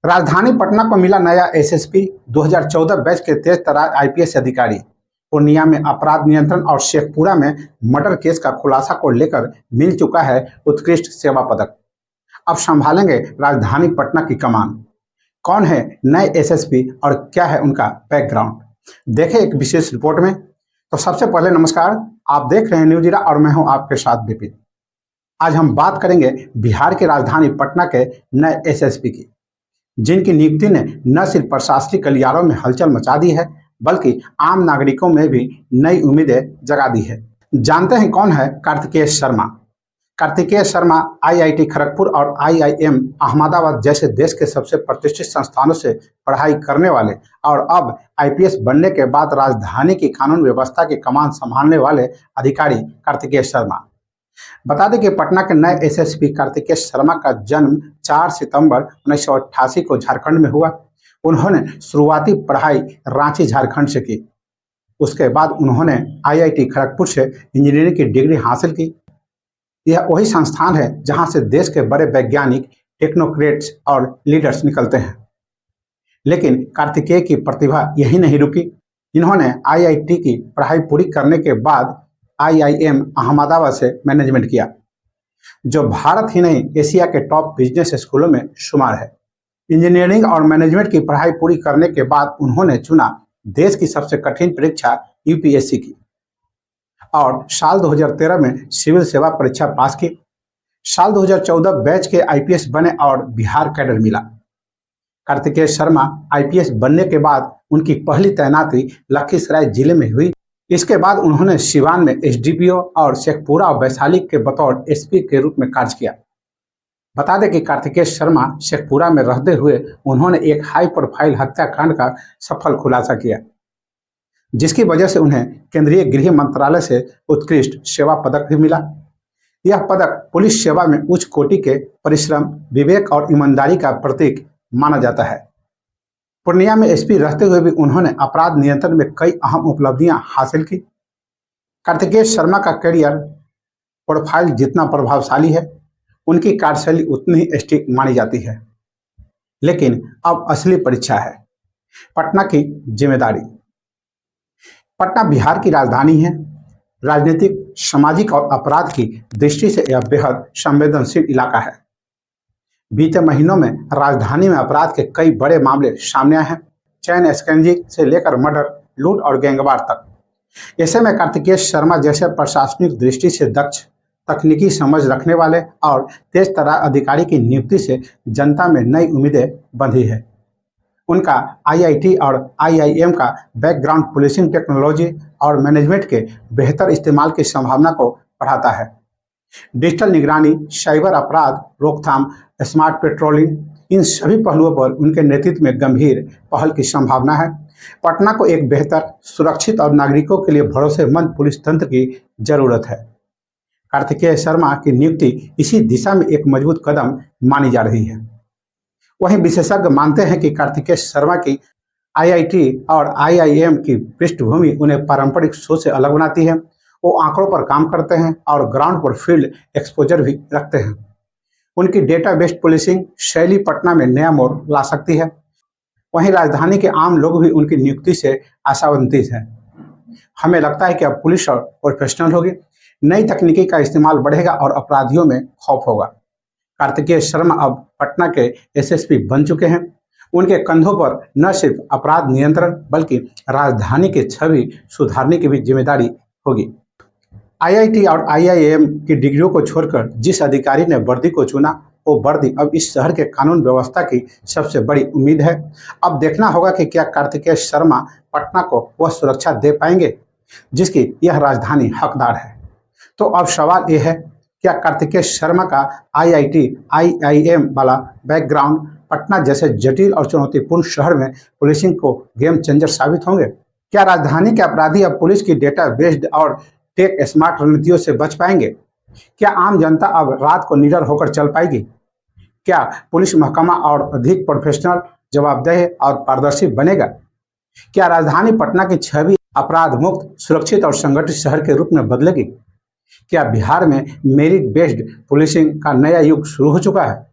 राजधानी पटना को मिला नया एसएसपी 2014 बैच के तेज तर्रार आईपीएस अधिकारी। पूर्णिया में अपराध नियंत्रण और शेखपुरा में मर्डर केस का खुलासा को लेकर मिल चुका है उत्कृष्ट सेवा पदक। अब संभालेंगे राजधानी पटना की कमान। कौन है नए एसएसपी और क्या है उनका बैकग्राउंड, देखें एक विशेष रिपोर्ट में। तो सबसे पहले नमस्कार, आप देख रहे हैं न्यूज इरा और मैं हूं आपके साथ विपिन। आज हम बात करेंगे बिहार की राजधानी पटना के नए एसएसपी की, जिनकी नियुक्ति ने न सिर्फ प्रशासनिक गलियारों में हलचल मचा दी है बल्कि आम नागरिकों में भी नई उम्मीदें जगा दी है। जानते हैं कौन है कार्तिकेय शर्मा। कार्तिकेय शर्मा आईआईटी खड़गपुर और आईआईएम अहमदाबाद जैसे देश के सबसे प्रतिष्ठित संस्थानों से पढ़ाई करने वाले और अब आईपीएस बनने के बाद राजधानी की कानून व्यवस्था की कमान संभालने वाले अधिकारी कार्तिकेय शर्मा। बता दें कि पटना के नए एसएसपी कार्तिकेय शर्मा का जन्म 4 सितंबर 1988 को झारखंड में हुआ। उन्होंने शुरुआती पढ़ाई रांची झारखंड से की। उसके बाद उन्होंने आईआईटी खड़गपुर से इंजीनियरिंग की डिग्री हासिल की। यह वही संस्थान है जहां से देश के बड़े वैज्ञानिक, टेक्नोक्रेट्स और लीडर्स निकलते हैं। लेकिन कार्तिकेय की प्रतिभा यही नहीं रुकी। इन्होंने आईआईटी की पढ़ाई पूरी करने के बाद आईआईएम अहमदाबाद से मैनेजमेंट किया, जो भारत ही नहीं एशिया के टॉप बिजनेस स्कूलों में शुमार है। इंजीनियरिंग और मैनेजमेंट की पढ़ाई पूरी करने के बाद उन्होंने चुना देश की सबसे कठिन परीक्षा यूपीएससी की और साल 2013 में सिविल सेवा परीक्षा पास की। साल 2014 बैच के आईपीएस बने और बिहार कैडर मिला। कार्तिकेय शर्मा आईपीएस बनने के बाद उनकी पहली तैनाती लखीसराय जिले में हुई। इसके बाद उन्होंने सिवान में एसडीपीओ और शेखपुरा और वैशाली के बतौर एसपी के रूप में कार्य किया। बता दें कि कार्तिकेय शर्मा शेखपुरा में रहते हुए उन्होंने एक हाई प्रोफाइल हत्याकांड का सफल खुलासा किया, जिसकी वजह से उन्हें केंद्रीय गृह मंत्रालय से उत्कृष्ट सेवा पदक भी मिला। यह पदक पुलिस सेवा में उच्च कोटि के परिश्रम, विवेक और ईमानदारी का प्रतीक माना जाता है। पूर्णिया में एसपी रहते हुए भी उन्होंने अपराध नियंत्रण में कई अहम उपलब्धियां हासिल की। कार्तिकेय शर्मा का करियर प्रोफाइल जितना प्रभावशाली है, उनकी कार्यशैली उतनी ही स्ट्रिक्ट मानी जाती है। लेकिन अब असली परीक्षा है पटना की जिम्मेदारी। पटना बिहार की राजधानी है। राजनीतिक, सामाजिक और अपराध की दृष्टि से यह बेहद संवेदनशील इलाका है। बीते महीनों में राजधानी में अपराध के कई बड़े मामले सामने आए हैं, चैन स्नैचिंग से लेकर मर्डर, लूट और गैंगवार तक। ऐसे में कार्तिकेय शर्मा जैसे प्रशासनिक दृष्टि से दक्ष, तकनीकी समझ रखने वाले और तेज तर्रार अधिकारी की नियुक्ति से जनता में नई उम्मीदें बंधी है। उनका आईआईटी और आईआईएम का बैकग्राउंड पुलिसिंग टेक्नोलॉजी और मैनेजमेंट के बेहतर इस्तेमाल की संभावना को बढ़ाता है। डिजिटल निगरानी, साइबर अपराध रोकथाम, स्मार्ट पेट्रोलिंग, इन सभी पहलुओं पर उनके नेतृत्व में गंभीर पहल की संभावना है। पटना को एक बेहतर, सुरक्षित और नागरिकों के लिए भरोसेमंद पुलिस तंत्र की जरूरत है। कार्तिकेय शर्मा की नियुक्ति इसी दिशा में एक मजबूत कदम मानी जा रही है। वहीं विशेषज्ञ मानते हैं कि कार्तिकेय शर्मा की आईआईटी और आईआईएम की पृष्ठभूमि उन्हें पारंपरिक सोच से अलग बनाती है। वो आंकड़ों पर काम करते हैं और ग्राउंड पर फील्ड एक्सपोजर भी रखते हैं। उनकी डेटा बेस्ड पुलिसिंग शैली पटना में नया मोड़ ला सकती है। वहीं राजधानी के आम लोग भी उनकी नियुक्ति से आशावंतित हैं। हमें लगता है कि अब पुलिस और प्रोफेशनल होगी, नई तकनीकी का इस्तेमाल बढ़ेगा और अपराधियों में खौफ होगा। कार्तिकेय शर्मा अब पटना के एसएसपी बन चुके हैं। उनके कंधों पर न सिर्फ अपराध नियंत्रण बल्कि राजधानी की छवि सुधारने की भी जिम्मेदारी होगी। आईआईटी और आईआईएम की डिग्रियों को छोड़कर जिस अधिकारी ने वर्दी को चुना, वो वर्दी अब इस शहर के कानून व्यवस्था की सबसे बड़ी उम्मीद है। अब देखना होगा कि क्या कार्तिकेय शर्मा पटना को वह सुरक्षा दे पाएंगे जिसकी यह राजधानी हकदार है। तो अब सवाल ये है, क्या कार्तिकेय शर्मा का आईआईटी आईआईएम वाला बैकग्राउंड पटना जैसे जटिल और चुनौतीपूर्ण शहर में पुलिसिंग को गेम चेंजर साबित होंगे? क्या राजधानी के अपराधी अब पुलिस की डेटा बेस्ड और टेक स्मार्ट रणनीतियों से बच पाएंगे? क्या आम जनता अब रात को निडर होकर चल पाएगी? क्या पुलिस महकमा और अधिक प्रोफेशनल, जवाबदेह और पारदर्शी बनेगा? क्या राजधानी पटना की छवि अपराध मुक्त, सुरक्षित और संगठित शहर के रूप में बदलेगी? क्या बिहार में मेरिट बेस्ड पुलिसिंग का नया युग शुरू हो चुका है?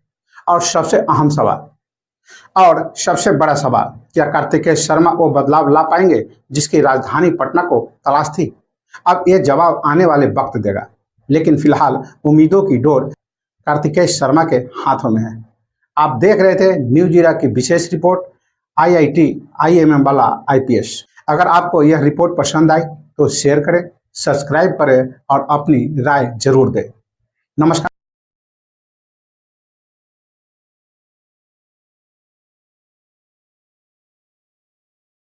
और सबसे अहम सवाल, और सबसे बड़ा सवाल, क्या कार्तिकेय शर्मा वो बदलाव ला पाएंगे जिसकी राजधानी पटना को तलाश थी? अब ये जवाब आने वाले वक्त देगा, लेकिन फिलहाल उम्मीदों की डोर कार्तिकेय शर्मा के हाथों में है। आप देख रहे थे न्यूज इरा की विशेष रिपोर्ट, आईआईटी आईएमएम वाला आईपीएस। अगर आपको यह रिपोर्ट पसंद आई तो शेयर करें, सब्सक्राइब करें और अपनी राय जरूर दें। नमस्कार।